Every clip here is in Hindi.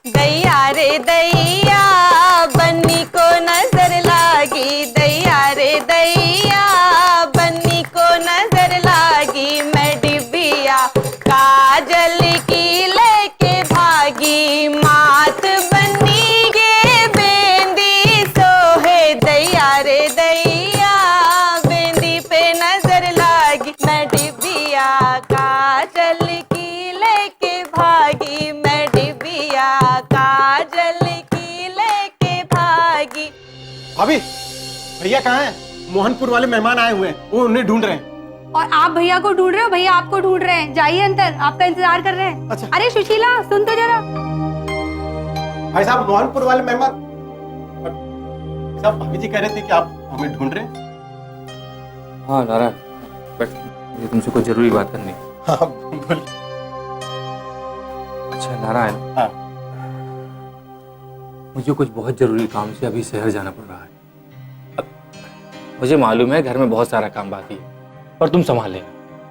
दैया रे दैया बन्नी को नजर लागी, दैया रे दैया बन्नी को नजर लागी, मैं डिबिया काजल की लेके भागी, मात बन्नी के बेंदी सोहे, दैया रे दैया बेंदी पे नजर लागी, मैं डिबिया काजल की लेके भागी, मैं डिबिया काजल की लेके भागी। भाभी, भैया कहाँ हैं? मोहनपुर वाले मेहमान आए हुए हैं, वो उन्हें ढूंढ रहे हैं। और आप भैया को ढूंढ रहे हो, भैया आपको ढूंढ रहे हैं। जाइए अंदर, आपका इंतजार कर रहे हैं। अच्छा। अरे सुशीला सुन तो जरा। भाई साहब, मोहनपुर वाले मेहमान साहब, भाभी जी कह रहे थे कि आप हमें ढूंढ रहे हैं। हाँ नारायण, बट मुझे तुमसे कोई जरूरी बात करनी है। हाँ बोलिए। अच्छा नारायण, हाँ। मुझे कुछ बहुत जरूरी काम से अभी शहर जाना पड़ रहा है। अब मुझे मालूम है घर में बहुत सारा काम बाकी है, पर तुम संभाल लेना।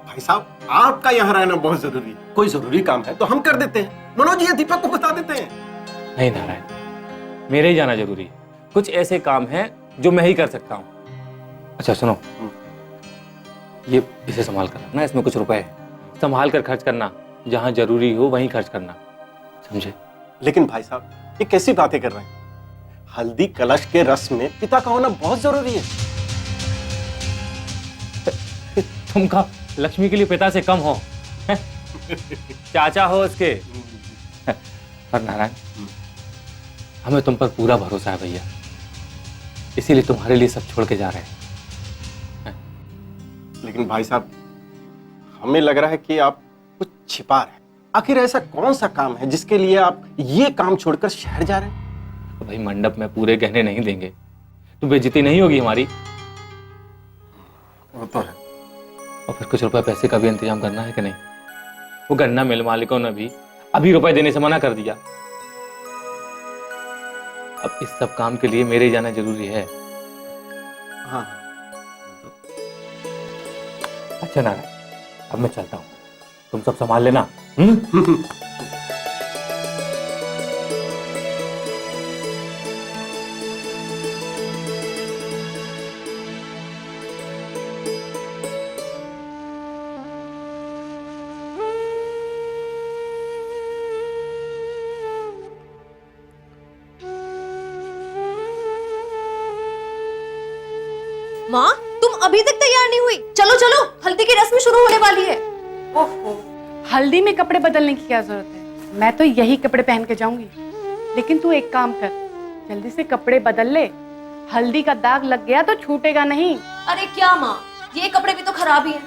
भाई साहब, आपका यहाँ रहना बहुत जरूरी है। कोई जरूरी काम है तो हम कर देते हैं, मनोज या दीपक को बता देते हैं। नहीं नारायण, मेरे ही जाना जरूरी है। कुछ ऐसे काम हैं जो मैं ही कर सकता हूँ। अच्छा सुनो, ये इसे संभाल कर रखना, इसमें कुछ रुपए है, संभाल कर खर्च करना, जहाँ जरूरी हो वहीं खर्च करना, समझे? लेकिन भाई साहब, ये कैसी बातें कर रहे हैं? हल्दी कलश के रस्म में पिता का होना बहुत जरूरी है। तुम का लक्ष्मी के लिए पिता से कम हो? चाचा हो उसके। पर नारायण, हमें तुम पर पूरा भरोसा है भैया, इसीलिए तुम्हारे लिए सब छोड़ के जा रहे हैं। लेकिन भाई साहब, हमें लग रहा है कि आप कुछ छिपा रहे हैं। आखिर ऐसा कौन सा काम है जिसके लिए आप ये काम छोड़कर शहर जा रहे हैं? तो भाई मंडप में पूरे गहने नहीं देंगे तो बेइज्जती नहीं होगी हमारी। वो तो है। और फिर कुछ रुपए पैसे का भी इंतजाम करना है कि नहीं? वो गन्ना मिल मालिकों ने भी अभी रुपए देने से मना कर दिया। अब इस सब काम के लिए मेरे जाना जरूरी है। हाँ। अच्छा नारायण, अब मैं चलता हूँ, तुम सब संभाल लेना। माँ, तुम अभी तक तैयार नहीं हुई? चलो चलो, हल्दी की रस्म शुरू होने वाली है। ओहो, हल्दी में कपड़े बदलने की क्या जरूरत है? मैं तो यही कपड़े पहन के जाऊंगी। लेकिन तू एक काम कर, जल्दी से कपड़े बदल ले, हल्दी का दाग लग गया तो छूटेगा नहीं। अरे क्या माँ, ये कपड़े भी तो खराब ही हैं।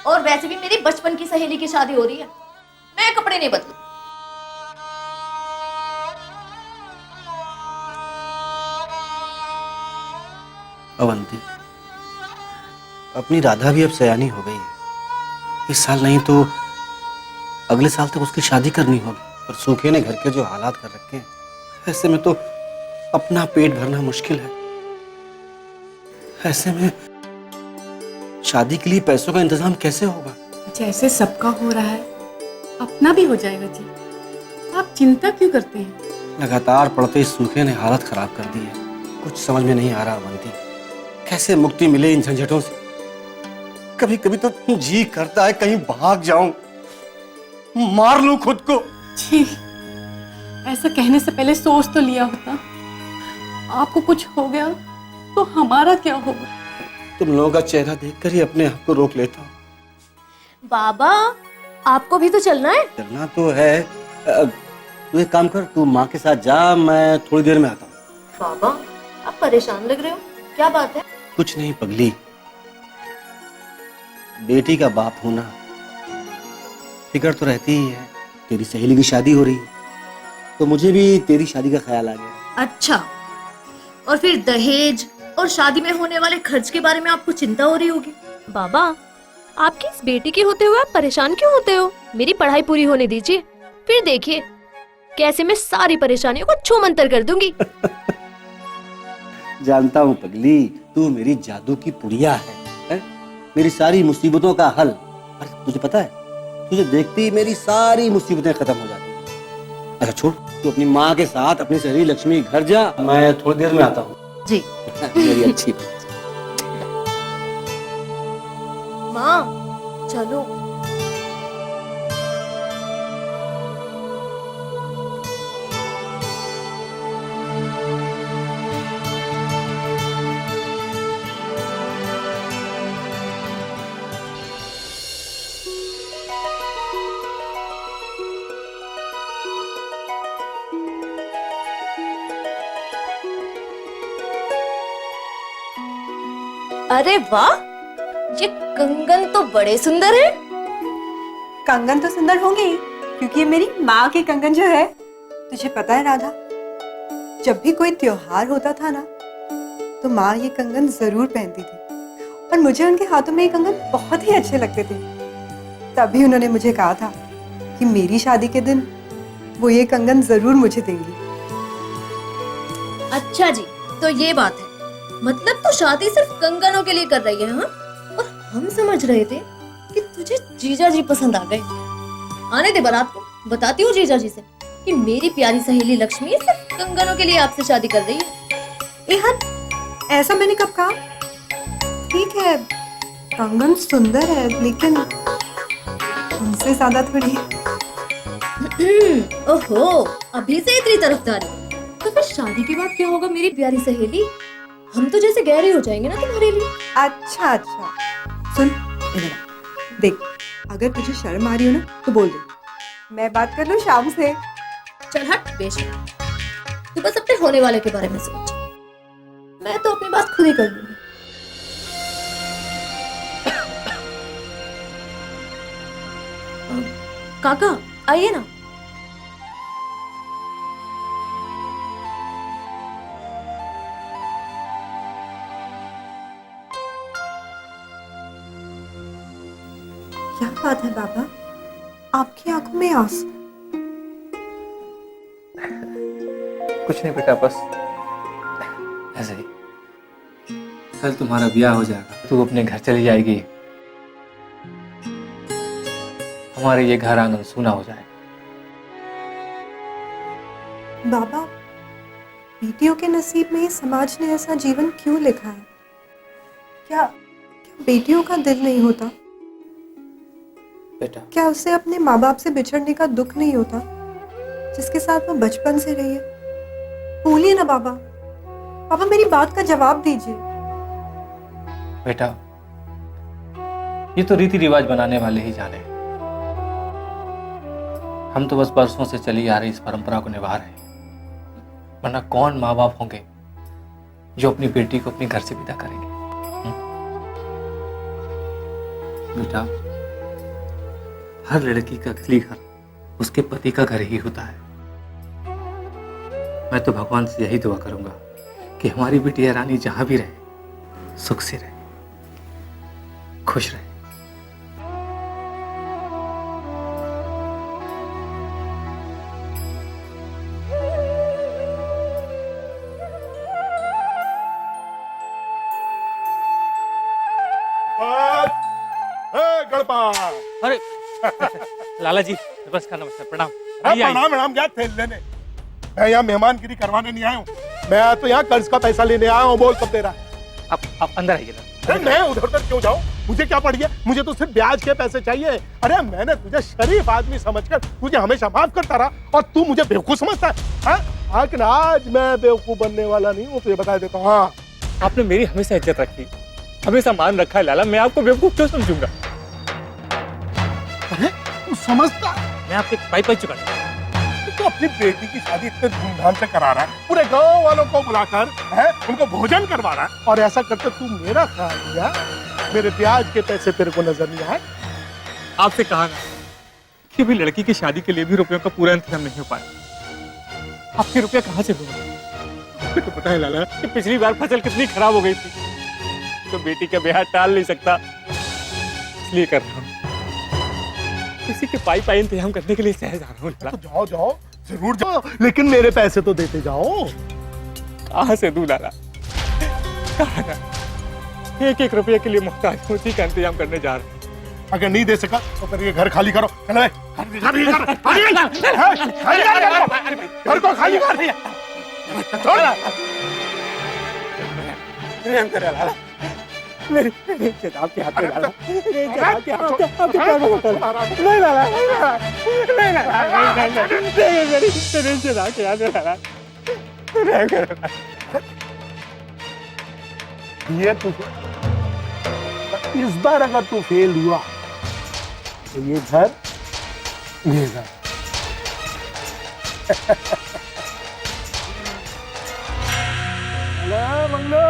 और वैसे भी मेरी बचपन की सहेली की शादी हो रही है, मैं कपड़े नहीं बदलू। अवंती, अपनी राधा भी अब सयानी हो गई है। इस साल नहीं तो अगले साल तक उसकी शादी करनी होगी। पर सूखे ने घर के जो हालात कर रखे हैं, ऐसे में तो अपना पेट भरना मुश्किल है। ऐसे में शादी के लिए पैसों का इंतजाम कैसे होगा? जैसे सबका हो रहा है, अपना भी हो जाएगा जी। आप चिंता क्यों करते हैं? लगातार पड़ते इस सूखे ने हालत खराब कर दी है। कुछ समझ में नहीं आ रहा अवंती, कैसे मुक्ति मिले इन झंझटों से। कभी कभी तो जी करता है कहीं भाग जाऊं, मार लूं खुद को। छी, ऐसा कहने से पहले सोच तो लिया होता। आपको कुछ हो गया तो हमारा क्या होगा? तुम लोगों का चेहरा देखकर ही अपने आप को रोक लेता हूँ। बाबा, आपको भी तो चलना है। चलना तो है। तू एक काम कर, तू माँ के साथ जा, मैं थोड़ी देर में आता हूँ। बाबा, आप परेशान लग रहे हो, क्या बात है? कुछ नहीं पगली, बेटी का बाप होना फिक्र तो रहती ही है। तेरी सहेली की शादी हो रही है तो मुझे भी तेरी शादी का ख्याल आ गया। अच्छा, और फिर दहेज और शादी में होने वाले खर्च के बारे में आपको चिंता हो रही होगी। बाबा, आपकी इस बेटी के होते हुए आप परेशान क्यों होते हो? मेरी पढ़ाई पूरी होने दीजिए, फिर देखिए कैसे मैं सारी परेशानियों को छूमंतर कर दूंगी। जानता हूँ पगली, तू मेरी जादू की पुड़िया है? मेरी सारी मुसीबतों का हल। अरे तुझे पता है, तुझे देखते ही मेरी सारी मुसीबतें खत्म हो जाती हैं। अच्छा छोड़, तू अपनी माँ के साथ अपनी सहेली लक्ष्मी के घर जा, मैं थोड़ी देर में आता हूँ। जी। मेरी अच्छी बात। माँ चलो। अरे वाह, ये कंगन तो बड़े सुंदर है। कंगन तो सुंदर होंगे ही, क्योंकि ये मेरी माँ के कंगन जो है। तुझे पता है राधा, जब भी कोई त्योहार होता था ना, तो माँ ये कंगन जरूर पहनती थी और मुझे उनके हाथों में ये कंगन बहुत ही अच्छे लगते थे। तभी उन्होंने मुझे कहा था कि मेरी शादी के दिन वो ये कंगन जरूर मुझे देंगी। अच्छा जी, तो ये बात है, मतलब तो शादी सिर्फ कंगनों के लिए कर रही है, हाँ? और हम समझ रहे थे कि तुझे जीजा जी पसंद आ गए। आने दे बारात को, बताती हूँ जीजा जी से कि मेरी प्यारी सहेली लक्ष्मी सिर्फ कंगनों के लिए आपसे शादी कर रही है। हद, ऐसा मैंने कब कहा? ठीक है, कंगन सुंदर है, लेकिन उनसे ज्यादा थोड़ी। ओहो, अभी से इतनी तरफदारी। तो फिर शादी के बाद क्या होगा मेरी प्यारी सहेली? हम तो जैसे गहरे हो जाएंगे ना तुम्हारे लिए। अच्छा अच्छा, सुन इधर आ। देख, अगर तुझे शर्म आ रही हो ना तो बोल दे, मैं बात कर लूं शाम से। चल हट बेशक, तू बस अपने होने वाले के बारे में सोच, मैं तो अपनी बात खुद ही कर लूंगी। काका आइए ना। क्या बात है बाबा, आपकी आंखों में आंसू? कुछ नहीं बेटा, बस ऐसे ही। कल तुम्हारा ब्याह हो जाएगा, तू अपने घर चली जाएगी, हमारे ये घर आंगन सूना हो जाएगा। बाबा, बेटियों के नसीब में ही समाज ने ऐसा जीवन क्यों लिखा है? क्या बेटियों का दिल नहीं होता? बेटा क्या उसे अपने माँ बाप से बिछड़ने का दुख नहीं होता, जिसके साथ वो बचपन से रही है? बोलिए ना बाबा, पापा मेरी बात का जवाब दीजिए। बेटा, ये तो रीति रिवाज बनाने वाले ही जाने, हम तो बस बरसों से चली आ रही इस परंपरा को निभा रहे हैं। वरना कौन माँ बाप होंगे जो अपनी बेटी को अपने घर से विदा करेंगे? बेटा, हर लड़की का असली घर उसके पति का घर ही होता है। मैं तो भगवान से यही दुआ करूंगा कि हमारी बिटिया रानी जहां भी रहे, सुख से रहे, खुश रहे। गणपत, अरे लाला जी, नमस्कार नमस्कार, प्रणाम। प्रणाम प्रणाम, क्या थे लेने? मैं यहाँ मेहमानगिरी करवाने नहीं आया हूँ, मैं तो यहाँ कर्ज का पैसा लेने आया हूँ। बोल कब दे रहा है? आप अंदर आइए ना। अरे मैं उधर उधर क्यों जाऊँ? मुझे क्या पड़ी है? मुझे तो सिर्फ ब्याज के पैसे चाहिए। अरे मैंने तुझे शरीफ आदमी समझकर तुझे हमेशा माफ करता रहा और तू मुझे बेवकूफ समझता है? लेकिन आज मैं बेवकूफ बनने वाला नहीं हूँ, तुझे बता देता हूँ। हाँ, आपने मेरी हमेशा इज्जत रखी, हमेशा मान रखा है लाला, मैं आपको बेवकूफ क्यों समझूंगा? अरे तू समझता, मैं आपके पाई पाई चुका हूं। तो अपनी बेटी की शादी इतने धूमधाम से करा रहा है, पूरे गांव वालों को बुलाकर है, उनको भोजन करवा रहा है, और ऐसा करते तू मेरा ख्याल लिया, मेरे ब्याज के पैसे तेरे को नजर नहीं आए? आपसे कहा ना कि भी लड़की की शादी के लिए भी रुपयों का पूरा इंतजाम नहीं हो पाया। आपके रुपया कहाँ से होगा? तो पता है लाला कि पिछली बार फसल कितनी खराब हो गई थी, तो बेटी का ब्याह टाल नहीं सकता, इसलिए कर रहा हूँ। किसी के पाई पाई इंतजाम करने के लिए शहर जा रहा हूँ। तो जाओ जाओ, जरूर जाओ, लेकिन मेरे पैसे तो देते जाओ। कहाँ से दूं लाला? कहाँ ना, एक एक रुपये के लिए मुहताज उसी का इंतजाम करने जा रहा हूँ। अगर नहीं दे सका तो फिर ये घर खाली करो। चलो खाली कर, घर को खाली कर। मेरी आपके हाथ में डाला, आपके पैर में डाला। नहीं डाला, नहीं डाला, नहीं डाला, ये तुझे इस बार अगर तू फेल हुआ तो ये घर मेरा। मंगलो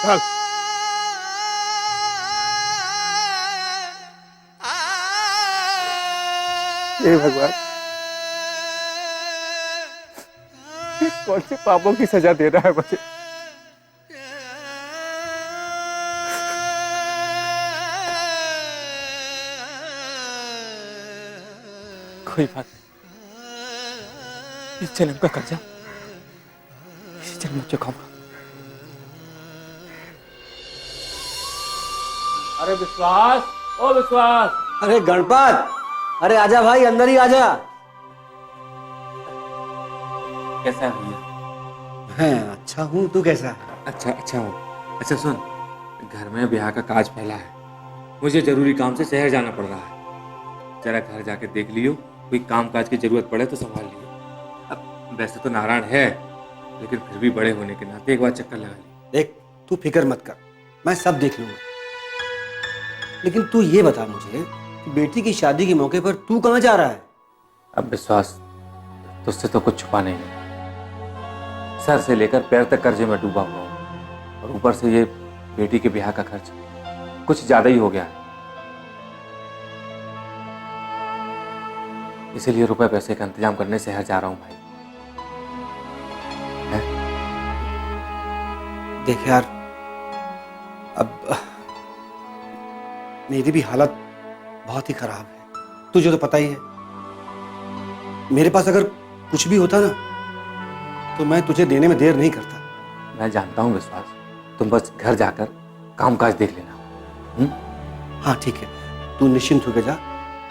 चल। हे भगवान, कौन से पापों की सजा दे रहा है मुझे? कोई बात नहीं, इस जन्म का कर्जा इस जन्म में चुकाऊंगा। अरे विश्वास, ओ विश्वास। अरे गणपत, अरे आजा भाई, अंदर ही आजा। कैसा है भैया? मैं अच्छा हूँ, तू कैसा है? अच्छा हूँ। अच्छा सुन, घर में ब्याह का काज फैला है, मुझे जरूरी काम से शहर जाना पड़ रहा है। जरा घर जाके देख लियो, कोई काम काज की जरूरत पड़े तो संभाल लियो। अब वैसे तो नारायण है, लेकिन फिर भी बड़े होने के नाते एक बार चक्कर लगा लियो। देख, तू फिक्र मत कर, मैं सब देख लूंगा। लेकिन तू ये बता मुझे, बेटी की शादी के मौके पर तू कहाँ जा रहा है? अब विश्वास, तुझसे तो कुछ छुपा नहीं है। सर से लेकर पैर तक कर्जे में डूबा हुआ हूँ, और ऊपर से ये बेटी के ब्याह का खर्च कुछ ज्यादा ही हो गया है। इसीलिए रुपए पैसे का इंतजाम करने शहर जा रहा हूँ भाई। देख यार, अब मेरी भी हालत बहुत ही खराब है, तुझे तो पता ही है। मेरे पास अगर कुछ भी होता ना तो मैं तुझे देने में देर नहीं करता। मैं जानता हूँ विश्वास, तुम बस घर जाकर कामकाज देख लेना। हाँ ठीक है, तू निश्चिंत होकर जा,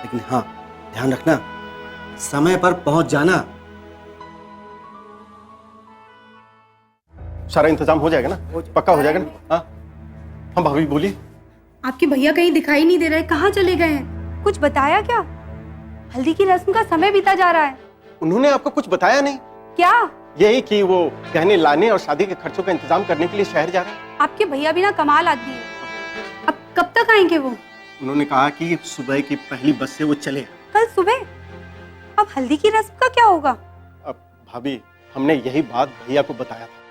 लेकिन हाँ ध्यान रखना, समय पर पहुंच जाना। सारा इंतजाम हो जाएगा ना? पक्का हो जाएगा ना? हाँ भाभी बोलिए। आपके भैया कहीं दिखाई नहीं दे रहे, कहाँ चले गए हैं? कुछ बताया क्या? हल्दी की रस्म का समय बीता जा रहा है। उन्होंने आपको कुछ बताया नहीं? क्या? यही कि वो गहने लाने और शादी के खर्चों का इंतजाम करने के लिए शहर जा रहे हैं। आपके भैया भी ना कमाल आदमी है। अब कब तक आएंगे वो? उन्होंने कहा कि सुबह की पहली बस से वो चले। कल सुबह? अब हल्दी की रस्म का क्या होगा? अब भाभी, हमने यही बात भैया को बताया था।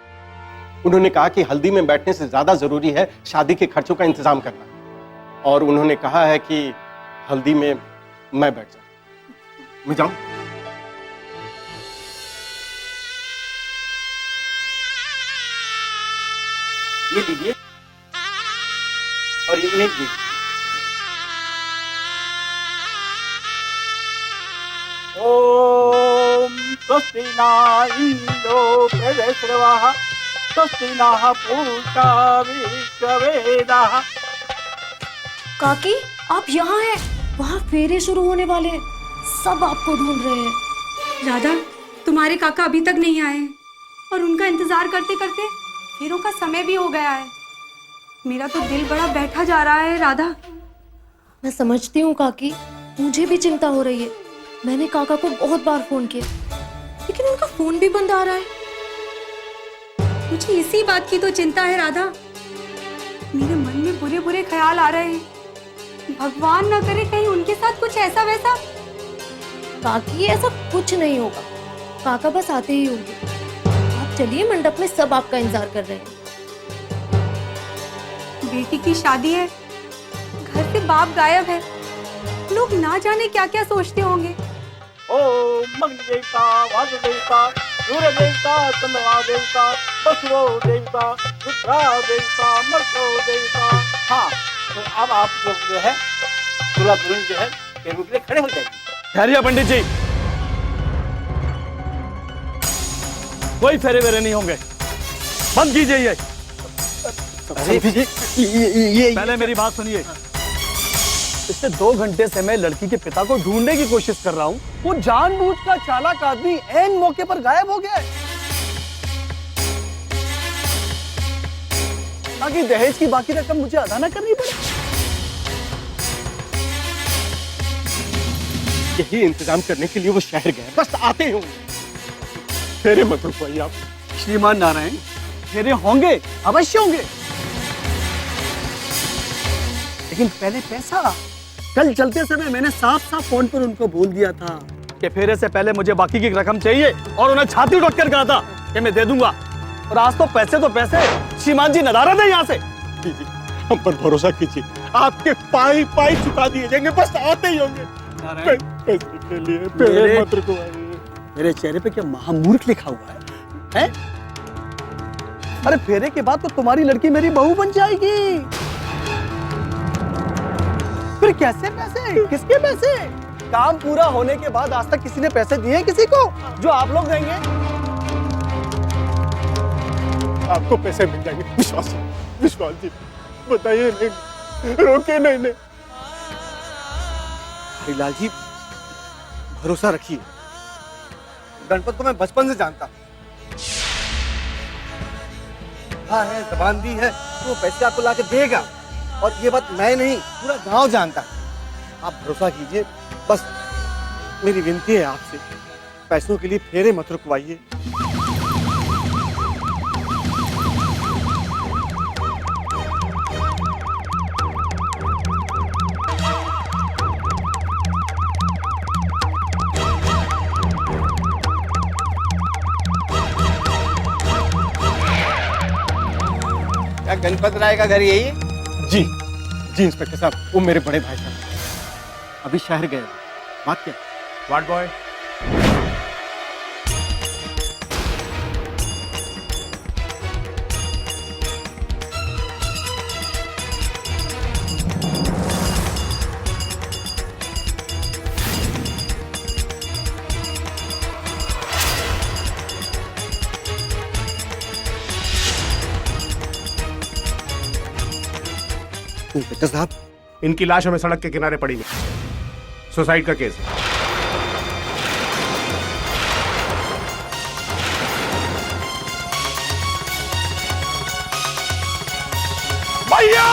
उन्होंने कहा कि हल्दी में बैठने से ज्यादा जरूरी है शादी के खर्चों का इंतजाम करना, और उन्होंने कहा है कि हल्दी में मैं बैठ जाऊं। मैं जाऊं? ये लीजिए और ये उन्हें दीजिए। ओम स्वस्ति न इंद्रो प्रजस्रवः स्वस्ति नः पूषा विश्ववेदाः। काकी, आप यहाँ हैं? वहाँ फेरे शुरू होने वाले हैं, सब आपको ढूंढ रहे हैं। राधा, तुम्हारे काका अभी तक नहीं आए हैं और उनका इंतजार करते करते फेरों का समय भी हो गया है। मेरा तो दिल बड़ा बैठा जा रहा है राधा। मैं समझती हूँ काकी, मुझे भी चिंता हो रही है। मैंने काका को बहुत बार फोन किया, लेकिन उनका फोन भी बंद आ रहा है। मुझे इसी बात की तो चिंता है राधा। मेरे मन में बुरे बुरे ख्याल आ रहे हैं। भगवान ना करे कहीं उनके साथ कुछ ऐसा वैसा। काकी, ऐसा कुछ नहीं होगा, काका बस आते ही होंगे। आप चलिए, मंडप में सब आपका इंतजार कर रहे हैं। बेटी की शादी है, घर से बाप गायब है, लोग ना जाने क्या क्या सोचते होंगे। ओम मंगल देवता, वासु देवता, सूर्य देवता, चंद्रमा देवता, बसुओ देवता, रुद्रा देवता, मर्को देवता। हाँ, तो अब आप लोग जो है दूल्हा दुल्हन जो है फेरों के लिए खड़े हो जाएंगे। ठहरिए पंडित जी। कोई फेरे वेरे नहीं होंगे, बंद कीजिए ये। पहले मेरी बात सुनिए। पिछले 2 घंटे से मैं लड़की के पिता को ढूंढने की कोशिश कर रहा हूँ। वो जानबूझकर चालाक आदमी ऐन मौके पर गायब हो गया है, ताकि दहेज की बाकी रकम मुझे अदा न करनी पड़े। यही इंतजाम करने के लिए वो शहर गए, बस आते ही होंगे। फेरे मत रुकवाइए आप। श्रीमान नारायण, फेरे होंगे, अवश्य होंगे, लेकिन पहले पैसा। कल चलते समय मैंने साफ साफ फोन पर उनको बोल दिया था कि फेरे से पहले मुझे बाकी की रकम चाहिए, और उन्हें छाती ठोक कर कहा था कि मैं दे दूंगा। और आज तो पैसे श्रीमान जी नदारद है यहाँ से। कीजिए, हम पर भरोसा कीजिए, आपके पाई पाई चुका दिए जाएंगे, बस आते ही होंगे। पैसे के लिए फेरे मत रुकवाइए। मेरे चेहरे पे क्या महामूर्ख लिखा हुआ है? अरे फेरे के बाद तो तुम्हारी लड़की मेरी बहू बन जाएगी। फिर कैसे पैसे? किसके पैसे? काम पूरा होने के बाद आज तक किसी ने पैसे दिए किसी को जो आप लोग देंगे? आपको पैसे मिल जाएंगे, विश्वास जी, बताइए। नहीं, रोके नहीं। लाल जी, भरोसा रखिए, गणपत को मैं बचपन से जानता हूँ। हाँ है, जबान दी है, वो पैसे आपको लाके देगा। और ये बात मैं नहीं, पूरा गांव जानता है। आप भरोसा कीजिए, बस मेरी विनती है आपसे, पैसों के लिए फेरे मत रुकवाइए। क्या गणपत राय का घर यही? जी इंस्पेक्टर साहब, वो मेरे बड़े भाई साहब अभी शहर गए। बात क्या? What boy? इंस्पेक्टर साहब, इनकी लाश हमें सड़क के किनारे पड़ी है, सुसाइड का केस है। भैया!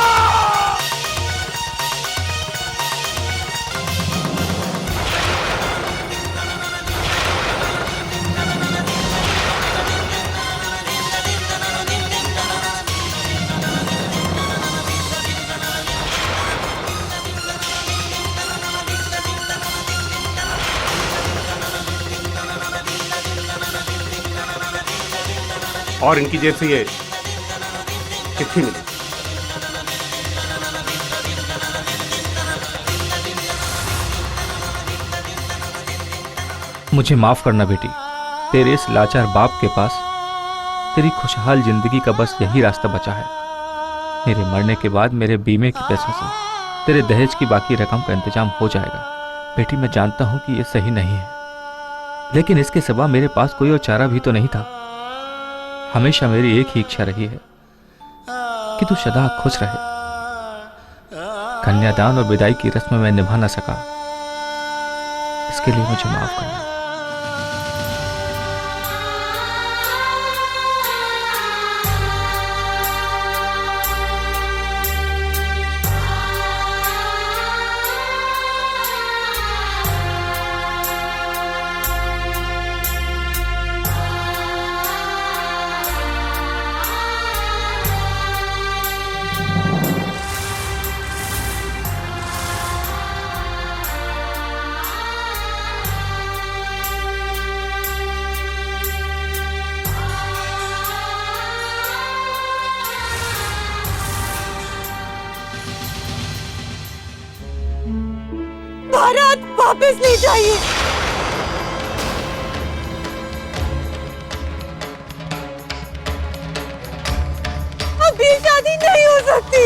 और इनकी जेब से ये चिट्ठी मिली। मुझे माफ करना बेटी, तेरे इस लाचार बाप के पास तेरी खुशहाल जिंदगी का बस यही रास्ता बचा है। मेरे मरने के बाद मेरे बीमे के पैसों से तेरे दहेज की बाकी रकम का इंतजाम हो जाएगा। बेटी, मैं जानता हूं कि यह सही नहीं है, लेकिन इसके सिवा मेरे पास कोई और चारा भी तो नहीं था। हमेशा मेरी एक ही इच्छा रही है कि तू सदा खुश रहे। कन्यादान और विदाई की रस्म मैं निभा न सका, इसके लिए मुझे माफ करना। भारत वापस ले जाइए। अब ये शादी नहीं हो सकती।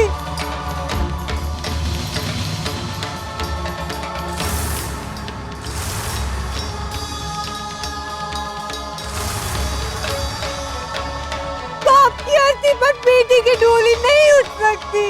बेटी की डोली नहीं उठ सकती।